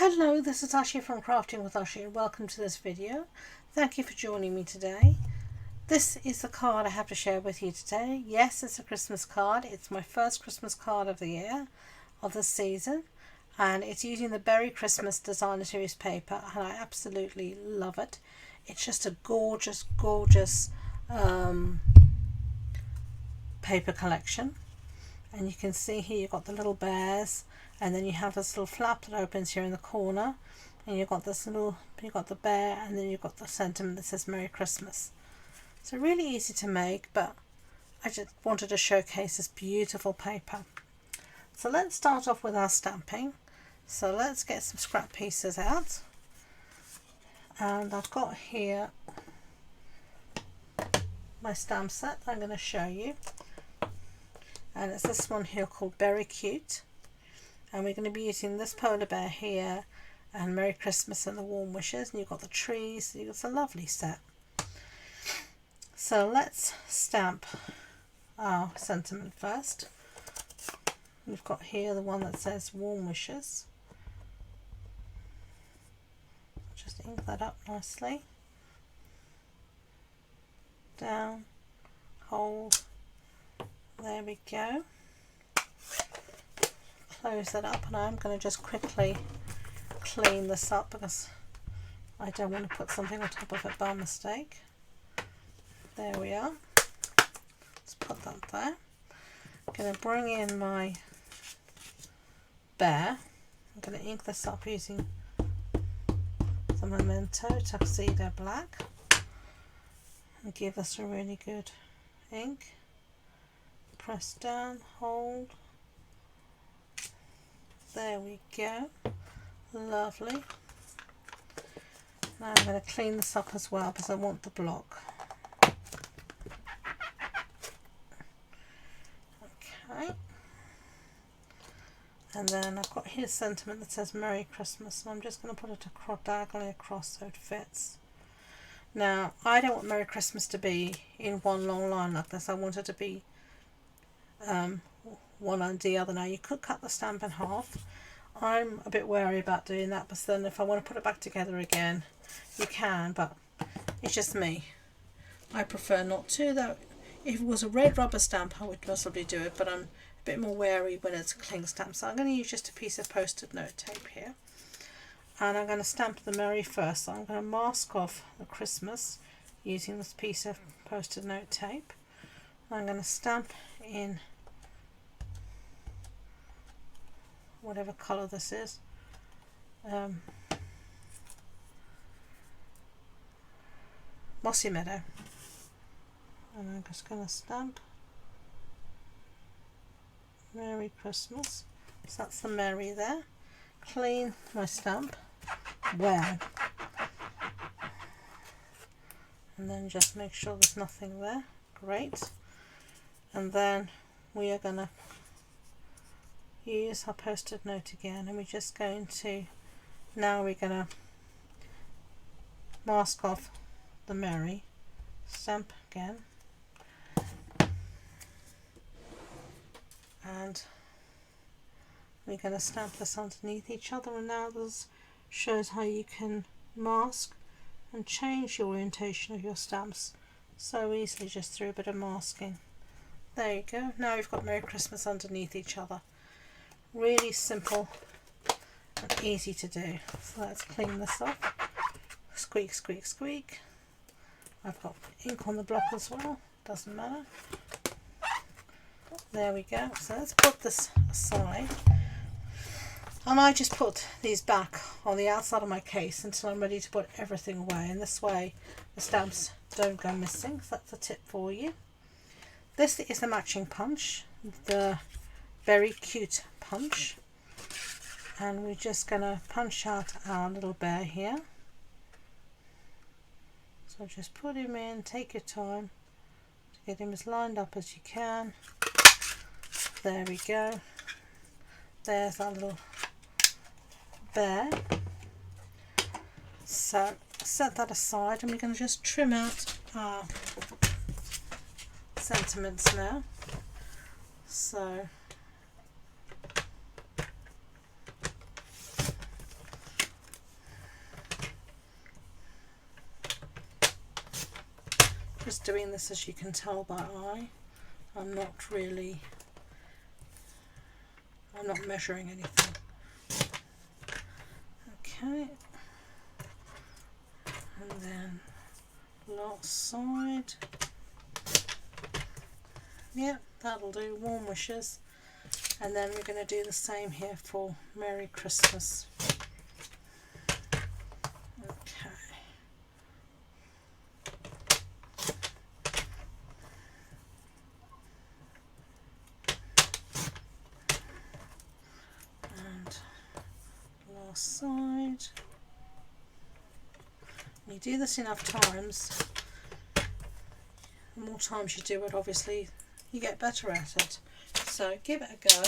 Hello, this is Ashee from Crafting with Ashee and welcome to this video. Thank you for joining me today. This is the card I have to share with you today. Yes, it's a Christmas card. It's my first Christmas card of the year, of the season, and it's using the Beary Christmas Designer Series paper, and I absolutely love it. It's just a gorgeous, gorgeous paper collection. And you can see here you've got the little bears, and then you have this little flap that opens here in the corner, and you've got this little, you've got the bear, and then you've got the sentiment that says Merry Christmas. So really easy to make, but I just wanted to showcase this beautiful paper. So let's start off with our stamping. So let's get some scrap pieces out, and I've got here my stamp set I'm going to show you. And it's this one here called Very Cute, and we're going to be using this polar bear here and Merry Christmas and the warm wishes, and you've got the trees. It's a lovely set. So let's stamp our sentiment first. We've got here the one that says warm wishes. Just ink that up nicely. Down, hold. There we go. Close that up, and I'm going to just quickly clean this up because I don't want to put something on top of it by mistake. There we are. Let's put that there. I'm going to bring in my bear. I'm going to ink this up using the Memento Tuxedo Black and give this a really good ink. Press down, hold. There we go. Lovely. Now I'm going to clean this up as well because I want the block. Okay. And then I've got here sentiment that says Merry Christmas, and I'm just going to put it diagonally across so it fits. Now I don't want Merry Christmas to be in one long line like this. I want it to be one under the other. Now you could cut the stamp in half. I'm a bit wary about doing that, but then if I want to put it back together again you can, but it's just me. I prefer not to, though. If it was a red rubber stamp I would possibly do it, but I'm a bit more wary when it's a cling stamp. So I'm going to use just a piece of post-it note tape here, and I'm going to stamp the Merry first. So I'm going to mask off the Christmas using this piece of post-it note tape. I'm going to stamp in whatever colour this is. Mossy Meadow. And I'm just going to stamp Merry Christmas. So that's the Merry there. Clean my stamp well. And then just make sure there's nothing there. Great. And then we are going to use our post-it note again, and we're just going to, now we're going to mask off the Merry, stamp again, and we're going to stamp this underneath each other. And now this shows how you can mask and change the orientation of your stamps so easily just through a bit of masking. There you go. Now we've got Merry Christmas underneath each other. Really simple and easy to do. So let's clean this off. Squeak, squeak, squeak. I've got ink on the block as well. Doesn't matter. There we go. So let's put this aside. And I just put these back on the outside of my case until I'm ready to put everything away. And this way the stamps don't go missing. So that's a tip for you. This is the matching punch, the Very Cute punch, and we're just going to punch out our little bear here. So just put him in, take your time to get him as lined up as you can. There we go. There's our little bear. So set that aside, and we're going to just trim out our sentiments now. So Just doing this, as you can tell by eye. I'm not measuring anything. Okay, and then last side. Yeah, that'll do. Warm wishes. And then we're going to do the same here for Merry Christmas. Okay. And last side. You do this enough times, the more times you do it, obviously you get better at it. So give it a go.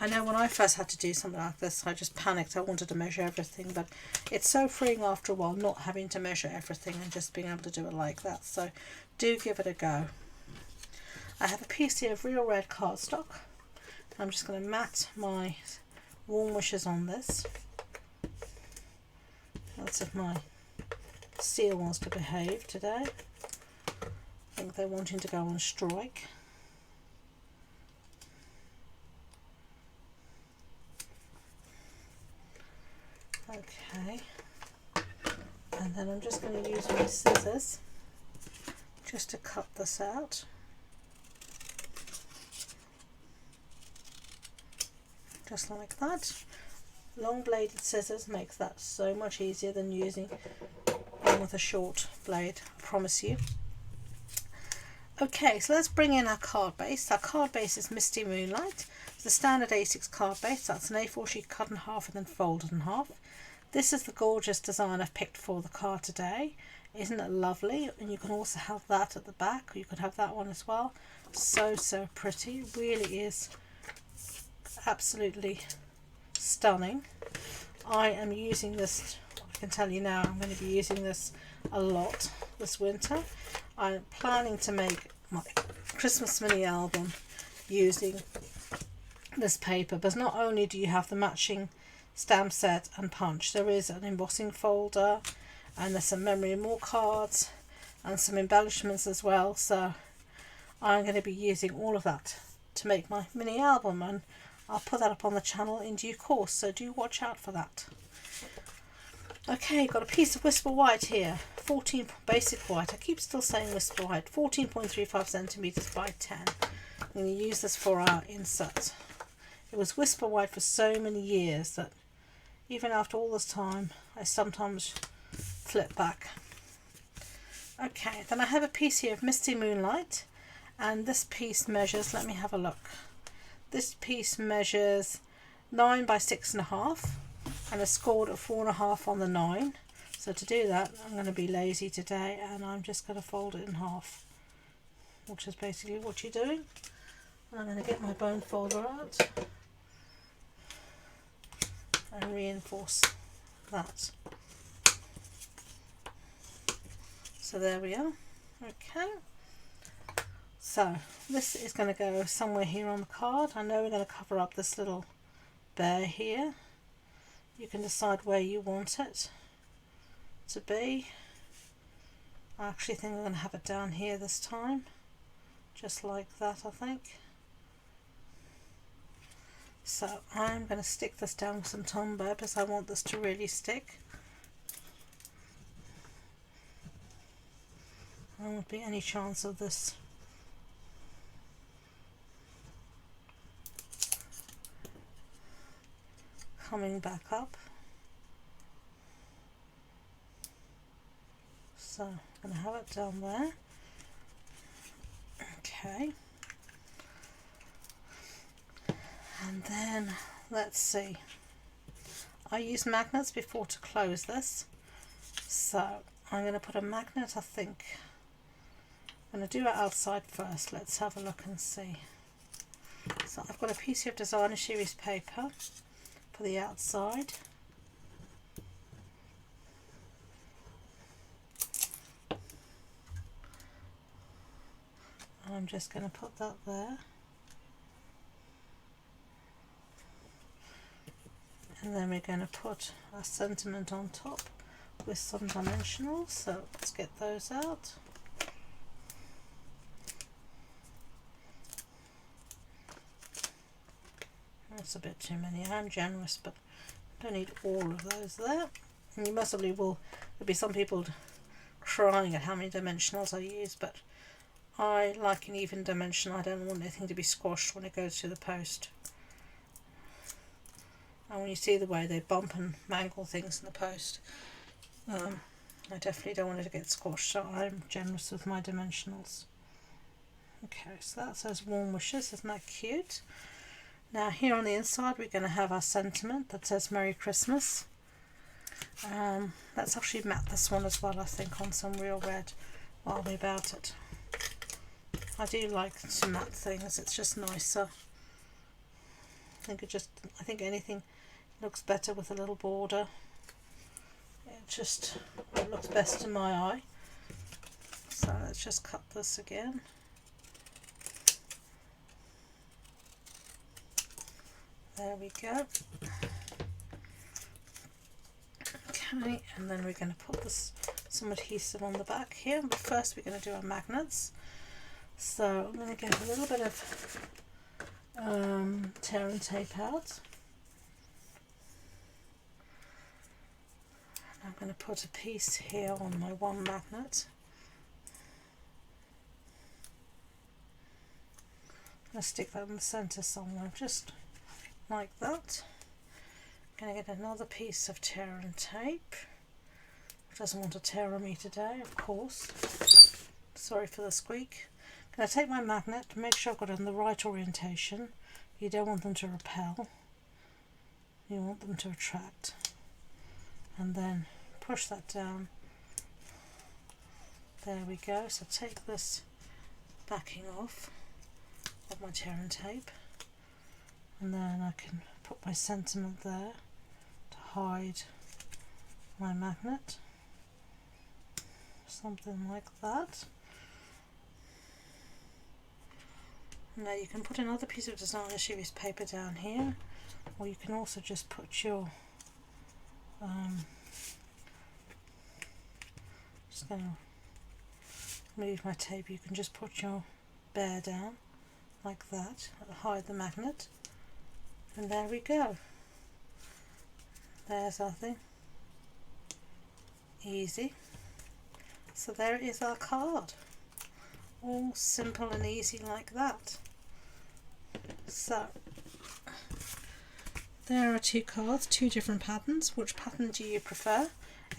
I know when I first had to do something like this, I just panicked. I wanted to measure everything, but it's so freeing after a while not having to measure everything and just being able to do it like that. So do give it a go. I have a piece here of real red cardstock. I'm just going to mat my warm wishes on this. That's if my seal wants to behave today. I think they're wanting to go on strike. Okay, and then I'm just going to use my scissors just to cut this out. Just like that. Long bladed scissors makes that so much easier than using one with a short blade, I promise you. Okay, so let's bring in our card base. Our card base is Misty Moonlight. It's a standard A6 card base. That's an A4 sheet cut in half and then folded in half. This is the gorgeous design I've picked for the card today. Isn't it lovely? And you can also have that at the back. You could have that one as well. So pretty. It really is absolutely stunning. I am using this, I can tell you now, I'm going to be using this a lot this winter. I'm planning to make my Christmas mini album using this paper, but not only do you have the matching stamp set and punch, there is an embossing folder and there's some memory and more cards and some embellishments as well. So I'm going to be using all of that to make my mini album, and I'll put that up on the channel in due course, so do watch out for that. Okay, got a piece of Whisper White here, 14 basic white. I keep still saying Whisper White, 14.35 centimeters by 10. I'm going to use this for our insert. It was Whisper White for so many years that even after all this time, I sometimes flip back. Okay, then I have a piece here of Misty Moonlight, and this piece measures, let me have a look. This piece measures 9 by 6.5 and is scored at 4.5 on the 9. So to do that, I'm going to be lazy today and I'm just going to fold it in half, which is basically what you're doing. I'm going to get my bone folder out and reinforce that. So there we are. Okay. So this is going to go somewhere here on the card. I know we're going to cover up this little bear here. You can decide where you want it to be. I actually think I'm going to have it down here this time, just like that, I think. So I'm going to stick this down with some Tombow because I want this to really stick. There won't be any chance of this coming back up. So I'm going to have it down there. Okay. And then let's see. I use magnets before to close this. So I'm going to put a magnet, I think. I'm going to do it outside first. Let's have a look and see. So I've got a piece of designer series paper for the outside. I'm just going to put that there. And then we're going to put our sentiment on top with some dimensionals. So let's get those out. that's a bit too many. I am generous, but I don't need all of those there. And you possibly will, there'll be some people crying at how many dimensionals I use, but I like an even dimension. I don't want anything to be squashed when it goes to the post. And when you see the way they bump and mangle things in the post, I definitely don't want it to get squashed, so I'm generous with my dimensionals. Okay, so that says warm wishes. Isn't that cute? Now here on the inside we're going to have our sentiment that says Merry Christmas. Let's actually matte this one as well, I think, on some real red while we're about it. I do like to matte things, it's just nicer. I think anything looks better with a little border. It looks best to my eye. So let's just cut this again. There we go. Okay, and then we're going to put some adhesive on the back here, but first we're going to do our magnets. So I'm going to get a little bit of tear and tape out. I'm going to put a piece here on my one magnet. I'm going to stick that in the centre somewhere, just like that. I'm going to get another piece of tear and tape. Doesn't want to tear on me today, of course. Sorry for the squeak. I'm going to take my magnet to make sure I've got it in the right orientation. You don't want them to repel. You want them to attract. And then push that down. There we go. So take this backing off of my tear and tape, and then I can put my sentiment there to hide my magnet, something like that. Now you can put another piece of designer series paper down here, or you can also just put your just going to move my tape. You can just put your bear down like that, hide the magnet, and there we go. There's our thing. Easy. So there is our card. All simple and easy like that. So there are two cards, two different patterns. Which pattern do you prefer?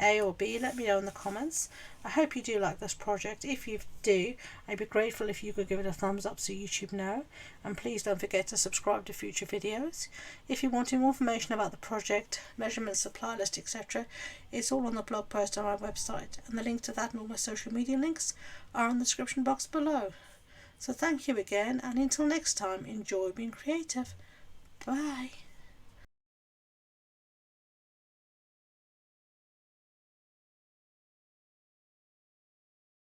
A or B? Let me know in the comments. I hope you do like this project. If you do, I'd be grateful if you could give it a thumbs up so YouTube know, and please don't forget to subscribe to future videos. If you want more information about the project, measurements, supply list, etc., it's all on the blog post on our website, and the link to that and all my social media links are in the description box below. So thank you again, and until next time, enjoy being creative. Bye.